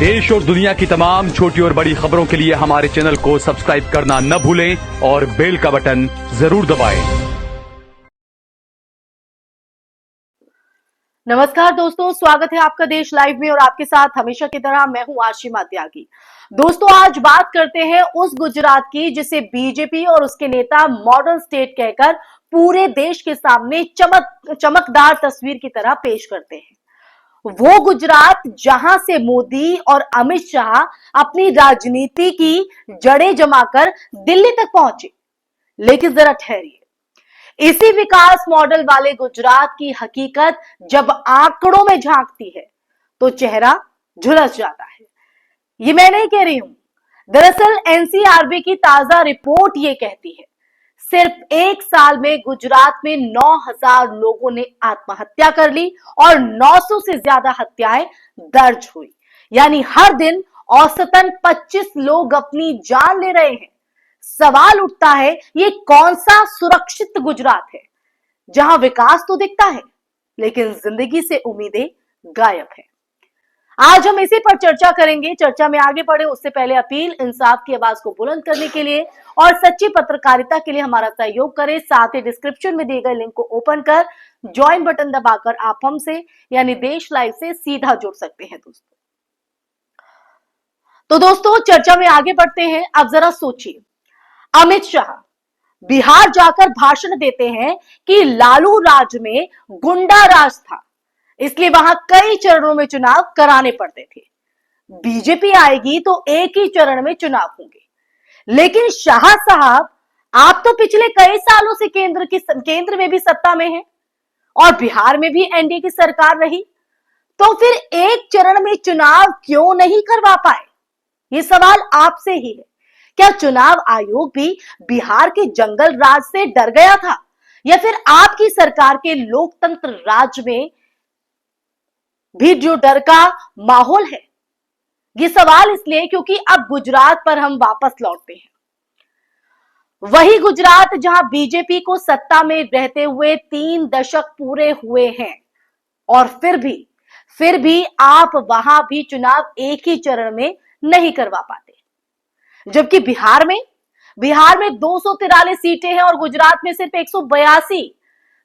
देश और दुनिया की तमाम छोटी और बड़ी खबरों के लिए हमारे चैनल को सब्सक्राइब करना न भूलें और बेल का बटन जरूर दबाएं। नमस्कार दोस्तों, स्वागत है आपका देश लाइव में और आपके साथ हमेशा की तरह मैं हूं आशिमा त्यागी। दोस्तों, आज बात करते हैं उस गुजरात की जिसे बीजेपी और उसके नेता मॉडल स्टेट कहकर पूरे देश के सामने चमकदार तस्वीर की तरह पेश करते हैं। वो गुजरात जहां से मोदी और अमित शाह अपनी राजनीति की जड़ें जमाकर दिल्ली तक पहुंचे। लेकिन जरा ठहरिए, इसी विकास मॉडल वाले गुजरात की हकीकत जब आंकड़ों में झांकती है तो चेहरा झुलस जाता है। ये मैं नहीं कह रही हूं, दरअसल एनसीआरबी की ताजा रिपोर्ट ये कहती है सिर्फ एक साल में गुजरात में 9,000 लोगों ने आत्महत्या कर ली और 900 से ज्यादा हत्याएं दर्ज हुई। यानी हर दिन औसतन 25 लोग अपनी जान ले रहे हैं। सवाल उठता है, ये कौन सा सुरक्षित गुजरात है जहां विकास तो दिखता है लेकिन जिंदगी से उम्मीदें गायब है। आज हम इसी पर चर्चा करेंगे। चर्चा में आगे बढ़े उससे पहले अपील, इंसाफ की आवाज को बुलंद करने के लिए और सच्ची पत्रकारिता के लिए हमारा सहयोग करें। साथ ही डिस्क्रिप्शन में दिए गए लिंक को ओपन कर ज्वाइन बटन दबाकर आप हमसे यानी देश लाइव से सीधा जुड़ सकते हैं। दोस्तों चर्चा में आगे बढ़ते हैं। अब जरा सोचिए, अमित शाह बिहार जाकर भाषण देते हैं कि लालू राज में गुंडा राज था, इसलिए वहां कई चरणों में चुनाव कराने पड़ते थे। बीजेपी आएगी तो एक ही चरण में चुनाव होंगे। लेकिन शाह साहब, आप तो पिछले कई सालों से केंद्र में भी सत्ता में हैं और बिहार में भी एनडीए की सरकार रही, तो फिर एक चरण में चुनाव क्यों नहीं करवा पाए? ये सवाल आपसे ही है। क्या चुनाव आयोग भी बिहार के जंगल राज से डर गया था या फिर आपकी सरकार के लोकतंत्र राज में भी जो डर का माहौल है? ये सवाल इसलिए क्योंकि अब गुजरात पर हम वापस लौटते हैं। वही गुजरात जहां बीजेपी को सत्ता में रहते हुए 3 दशक पूरे हुए हैं और फिर भी आप वहां भी चुनाव एक ही चरण में नहीं करवा पाते। जबकि बिहार में 243 सीटें हैं और गुजरात में सिर्फ 182।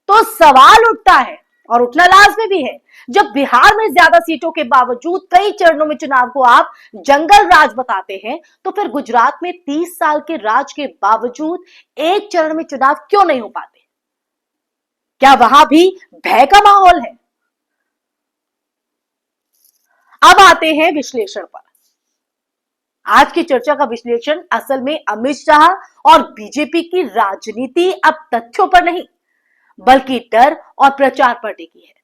तो सवाल उठता है और उठना लाजमी भी है, जब बिहार में ज्यादा सीटों के बावजूद कई चरणों में चुनाव को आप जंगल राज बताते हैं, तो फिर गुजरात में 30 साल के राज के बावजूद एक चरण में चुनाव क्यों नहीं हो पाते? क्या वहां भी भय का माहौल है? अब आते हैं विश्लेषण पर। आज की चर्चा का विश्लेषण असल में अमित शाह और बीजेपी की राजनीति अब तथ्यों पर नहीं बल्कि डर और प्रचार पर टिकी है।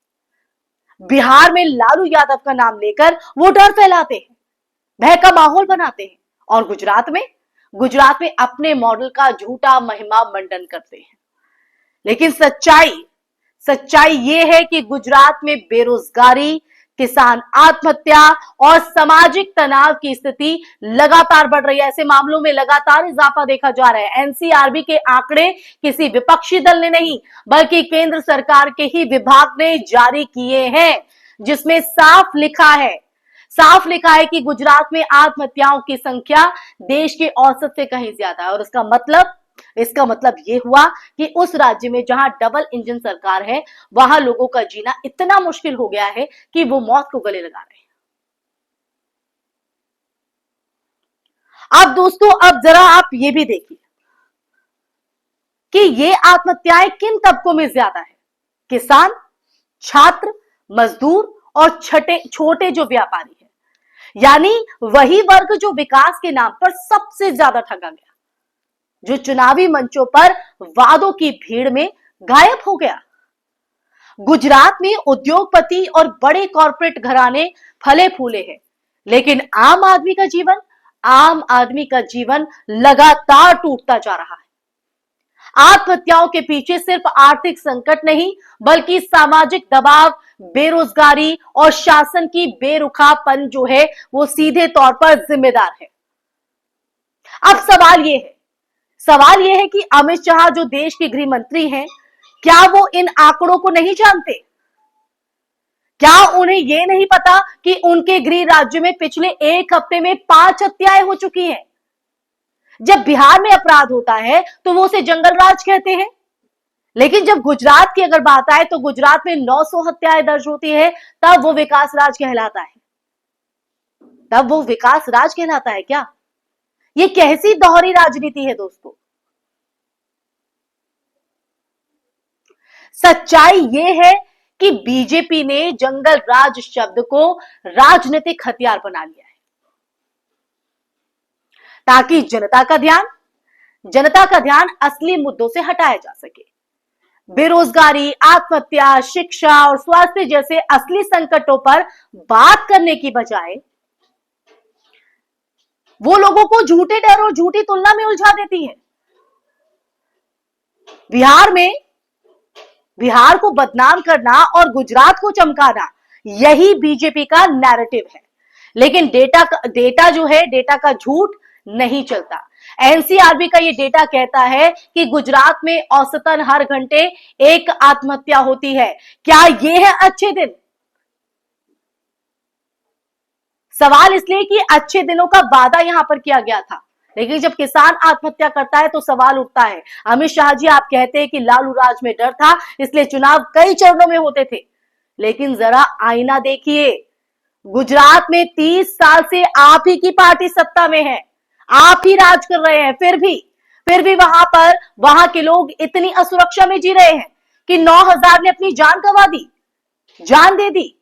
बिहार में लालू यादव का नाम लेकर वो डर फैलाते हैं, भय का माहौल बनाते हैं और गुजरात में अपने मॉडल का झूठा महिमा मंडन करते हैं। लेकिन सच्चाई ये है कि गुजरात में बेरोजगारी, किसान आत्महत्या और सामाजिक तनाव की स्थिति लगातार बढ़ रही है। ऐसे मामलों में लगातार इजाफा देखा जा रहा है। एनसीआरबी के आंकड़े किसी विपक्षी दल ने नहीं बल्कि केंद्र सरकार के ही विभाग ने जारी किए हैं, जिसमें साफ लिखा है कि गुजरात में आत्महत्याओं की संख्या देश के औसत से कहीं ज्यादा है। और इसका मतलब ये हुआ कि उस राज्य में जहां डबल इंजन सरकार है वहां लोगों का जीना इतना मुश्किल हो गया है कि वो मौत को गले लगा रहे हैं। अब दोस्तों, अब जरा आप ये भी देखिए कि ये आत्महत्याएं किन तबकों में ज्यादा है। किसान, छात्र, मजदूर और छोटे जो व्यापारी हैं, यानी वही वर्ग जो विकास के नाम पर सबसे ज्यादा ठगा गया, जो चुनावी मंचों पर वादों की भीड़ में गायब हो गया। गुजरात में उद्योगपति और बड़े कॉर्पोरेट घराने फले फूले हैं, लेकिन आम आदमी का जीवन लगातार टूटता जा रहा है। आत्महत्याओं के पीछे सिर्फ आर्थिक संकट नहीं बल्कि सामाजिक दबाव, बेरोजगारी और शासन की बेरुखापन जो है वो सीधे तौर पर जिम्मेदार है। अब सवाल यह है कि अमित शाह जो देश के गृह मंत्री हैं, क्या वो इन आंकड़ों को नहीं जानते? क्या उन्हें यह नहीं पता कि उनके गृह राज्य में पिछले एक हफ्ते में 5 हत्याएं हो चुकी हैं? जब बिहार में अपराध होता है तो वो उसे जंगल राज कहते हैं, लेकिन जब गुजरात की अगर बात आए तो गुजरात में 900 हत्याएं दर्ज होती है, तब वो विकास राज कहलाता है। तब वो विकास राज कहलाता है क्या? ये कैसी दोहरी राजनीति है दोस्तों? सच्चाई ये है कि बीजेपी ने जंगल राज शब्द को राजनीतिक हथियार बना लिया है, ताकि जनता का ध्यान असली मुद्दों से हटाया जा सके। बेरोजगारी, आत्महत्या, शिक्षा और स्वास्थ्य जैसे असली संकटों पर बात करने की बजाय वो लोगों को झूठे डर और झूठी तुलना में उलझा देती है। बिहार को बदनाम करना और गुजरात को चमकाना, यही बीजेपी का नैरेटिव है। लेकिन डेटा का झूठ नहीं चलता। एनसीआरबी का ये डेटा कहता है कि गुजरात में औसतन हर घंटे 1 आत्महत्या होती है। क्या ये है अच्छे दिन? सवाल इसलिए कि अच्छे दिनों का वादा यहां पर किया गया था, लेकिन जब किसान आत्महत्या करता है तो सवाल उठता है। अमित शाह जी, आप कहते हैं कि लालू राज में डर था, इसलिए चुनाव कई चरणों में होते थे, लेकिन जरा आईना देखिए। गुजरात में 30 साल से आप ही की पार्टी सत्ता में है, आप ही राज कर रहे हैं, फिर भी वहां के लोग इतनी असुरक्षा में जी रहे हैं कि 9000 ने अपनी जान गंवा दी, जान दे दी।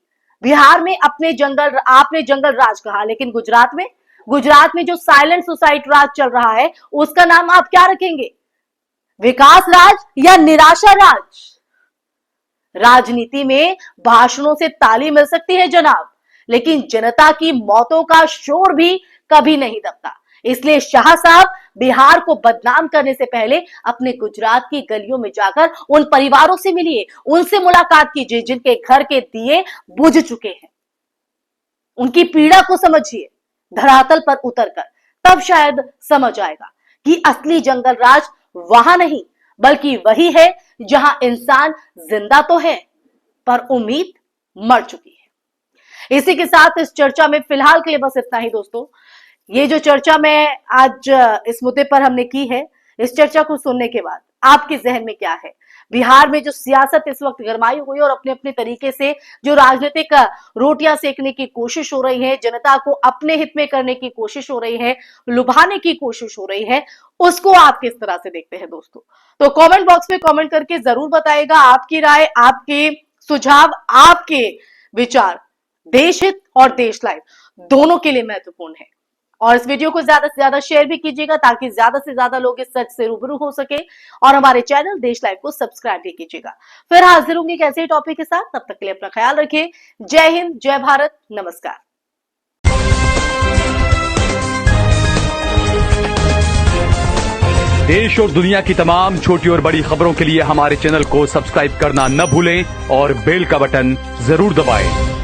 बिहार में आपने जंगल राज कहा, लेकिन गुजरात में जो साइलेंट सुसाइड राज चल रहा है, उसका नाम आप क्या रखेंगे? विकास राज या निराशा राज? राजनीति में भाषणों से ताली मिल सकती है जनाब, लेकिन जनता की मौतों का शोर भी कभी नहीं दबता। इसलिए शाह साहब, बिहार को बदनाम करने से पहले अपने गुजरात की गलियों में जाकर उन परिवारों से मिलिए, उनसे मुलाकात कीजिए जिनके घर के दिए बुझ चुके हैं। उनकी पीड़ा को समझिए धरातल पर उतरकर, तब शायद समझ आएगा कि असली जंगल राज वहां नहीं, बल्कि वही है जहां इंसान जिंदा तो है पर उम्मीद मर चुकी है। इसी के साथ इस चर्चा में फिलहाल के लिए बस इतना ही दोस्तों। ये जो चर्चा में आज इस मुद्दे पर हमने की है, इस चर्चा को सुनने के बाद आपके जहन में क्या है? बिहार में जो सियासत इस वक्त गरमाई हुई और अपने अपने तरीके से जो राजनीतिक रोटियां सेकने की कोशिश हो रही है, जनता को अपने हित में करने की कोशिश हो रही है, लुभाने की कोशिश हो रही है, उसको आप किस तरह से देखते हैं दोस्तों? तो कमेंट बॉक्स में कमेंट करके जरूर बताइएगा आपकी राय, आपके सुझाव, आपके विचार देश हित और देश लाइव दोनों के लिए महत्वपूर्ण है। और इस वीडियो को ज्यादा से ज्यादा शेयर भी कीजिएगा ताकि ज्यादा से ज्यादा लोग इस सच से रूबरू हो सके, और हमारे चैनल देश लाइव को सब्सक्राइब भी कीजिएगा। फिर हाजिर होंगे एक ऐसे टॉपिक के साथ, तब तक के लिए अपना ख्याल रखिए। जय हिंद, जय भारत, नमस्कार। देश और दुनिया की तमाम छोटी और बड़ी खबरों के लिए हमारे चैनल को सब्सक्राइब करना न भूलें और बेल का बटन जरूर दबाएं।